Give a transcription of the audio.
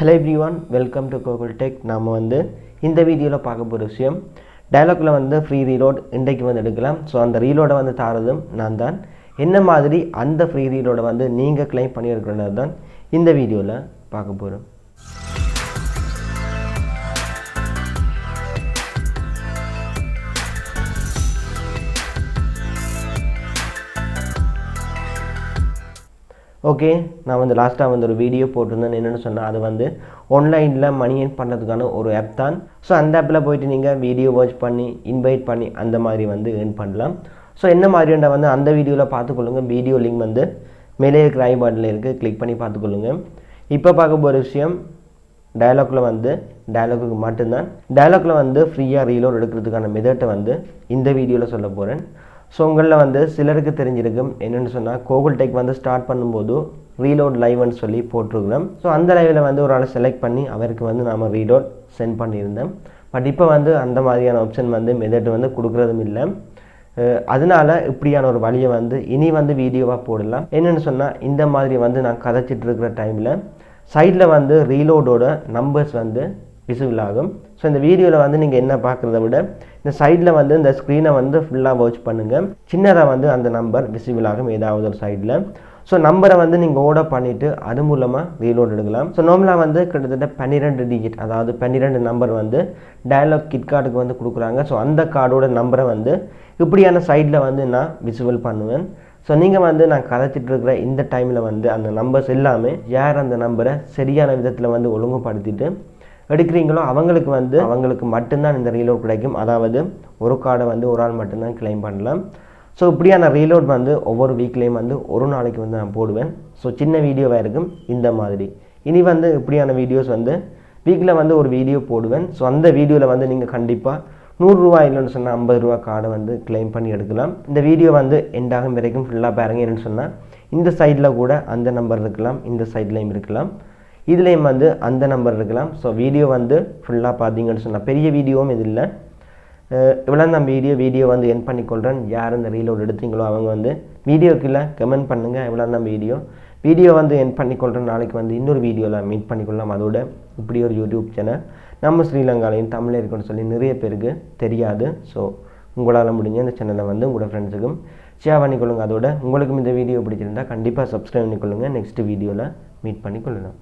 Hello everyone, welcome to Kokul Tech. நாம இந்த வீடியோல பார்க்க போற விஷயம் Dialogல ஃப்ரீ ரீலோட் இன்றைக்கு எடுக்கலாம். சோ அந்த ரீலோட தாரதும் நான் தான். என்ன மாதிரி அந்த ஃப்ரீ ரீலோட நீங்க க்ளைம் பண்ணி எடுக்கறது தான் இந்த வீடியோல பார்க்க போறோம். ஓகே, நான் லாஸ்ட்டாக ஒரு வீடியோ போட்டிருந்தேன். என்னென்னு சொன்னால் அது ஆன்லைனில் மணி ஏர்ன் பண்ணுறதுக்கான ஒரு ஆப் தான். ஸோ அந்த ஆப்பில் போய்ட்டு நீங்கள் வீடியோ வாட்ச் பண்ணி இன்வைட் பண்ணி அந்த மாதிரி ஏர்ன் பண்ணலாம். ஸோ என்ன மாதிரியான அந்த வீடியோவில் பார்த்துக்கொள்ளுங்க. வீடியோ லிங்க் மேலே இருக்கிற ஐ பட்டனில் இருக்குது, கிளிக் பண்ணி பார்த்துக்கொள்ளுங்க. இப்போ பார்க்க போகிற விஷயம் டயலாக்ல டயலாகுக்கு மட்டும்தான். டயலாக்ல ஃப்ரீயாக ரீலோட் எடுக்கிறதுக்கான மெத்தட்டை இந்த வீடியோவில் சொல்ல போகிறேன். ஸோ உங்களில் சிலருக்கு தெரிஞ்சிருக்கும். என்னென்னு சொன்னால் கோகுல் டெக் ஸ்டார்ட் பண்ணும்போது ரீலோட் லைவ்னு சொல்லி போட்டிருக்கிறோம். ஸோ அந்த லைவில் ஒரு ஆளை செலக்ட் பண்ணி அவருக்கு நாம் ரீலோட் சென்ட் பண்ணியிருந்தோம். பட் இப்போ அந்த மாதிரியான ஆப்ஷன் மெத்தட் கொடுக்குறதும் இல்லை. அதனால இப்படியான ஒரு வழியை இனி வீடியோவாக போடலாம். என்னென்னு சொன்னால் இந்த மாதிரி நான் கதைச்சிட்டு இருக்கிற டைமில் சைடில் ரீலோடோட நம்பர்ஸ் விசிபிள் ஆகும். ஸோ இந்த வீடியோவில் நீங்கள் என்ன பார்க்குறத விட இந்த சைடில் இந்த ஸ்க்ரீனை ஃபுல்லாக வாட்ச் பண்ணுங்கள். சின்னதாக அந்த நம்பர் விசிபிள் ஆகும் ஏதாவது ஒரு சைடில். ஸோ நம்பரை நீங்கள் ஆர்டர் பண்ணிவிட்டு அது மூலமாக ரீலோட் எடுக்கலாம். ஸோ நார்மலாக கிட்டத்தட்ட 12 டிஜிட், அதாவது 12 நம்பர் டயலாக் கிட் கார்டுக்கு கொடுக்குறாங்க. ஸோ அந்த கார்டோட நம்பரை இப்படியான சைடில் நான் விசிபிள் பண்ணுவேன். ஸோ நீங்கள் நான் கதைச்சிட்டு இருக்கிற இந்த டைமில் அந்த நம்பர்ஸ் எல்லாமே யார் அந்த நம்பரை சரியான விதத்தில் ஒழுங்குபடுத்திட்டு எடுக்கிறீங்களோ அவங்களுக்கு அவங்களுக்கு மட்டும்தான் இந்த ரீலோட் கிடைக்கும். அதாவது ஒரு கார்டை ஒரு ஆள் மட்டும்தான் கிளைம் பண்ணலாம். ஸோ இப்படியான ரீலோட் ஒவ்வொரு வீக்லேயும் ஒரு நாளைக்கு நான் போடுவேன். ஸோ சின்ன வீடியோவாக இருக்கும் இந்த மாதிரி. இனி இப்படியான வீடியோஸ் வீக்கில் ஒரு வீடியோ போடுவேன். ஸோ அந்த வீடியோவில் நீங்கள் கண்டிப்பாக 100 ரூபா இல்லைன்னு சொன்னால் 50 ரூபா கார்டை கிளைம் பண்ணி எடுக்கலாம். இந்த வீடியோ எண்டாகும் வரைக்கும் ஃபுல்லாக பாருங்கள். என்னென்னு சொன்னால் இந்த சைடில் கூட அந்த நம்பர் இருக்கலாம், இந்த சைட்லேயும் இருக்கலாம், இதுலேயும் அந்த நம்பர் இருக்கலாம். ஸோ வீடியோ ஃபுல்லாக பார்த்தீங்கன்னு சொன்னால் பெரிய வீடியோவும் இது இல்லை. இவ்வளோ தான் வீடியோ என் பண்ணிக்கொள்கிறேன். யார் இந்த ரீலோட் எடுத்தீங்களோ அவங்க வீடியோக்குள்ளே கமெண்ட் பண்ணுங்கள். இவ்வளோ தான் வீடியோ என் பண்ணிக்கொள்கிறேன். நாளைக்கு இன்னொரு வீடியோவில் மீட் பண்ணிக்கொள்ளலாம். அதோட இப்படி ஒரு யூடியூப் சேனல் நம்ம ஸ்ரீலங்காலையும் தமிழில் இருக்குன்னு சொல்லி நிறைய பேருக்கு தெரியாது. ஸோ உங்களால் முடிஞ்ச இந்த சேனலை உங்களோட ஃப்ரெண்ட்ஸுக்கும் ஷேர் பண்ணிக்கொள்ளுங்க. அதோட உங்களுக்கும் இந்த வீடியோ பிடிச்சிருந்தால் கண்டிப்பாக சப்ஸ்கிரைப் பண்ணிக்கொள்ளுங்கள். நெக்ஸ்ட் வீடியோவில் மீட் பண்ணிக்கொள்ளலாம்.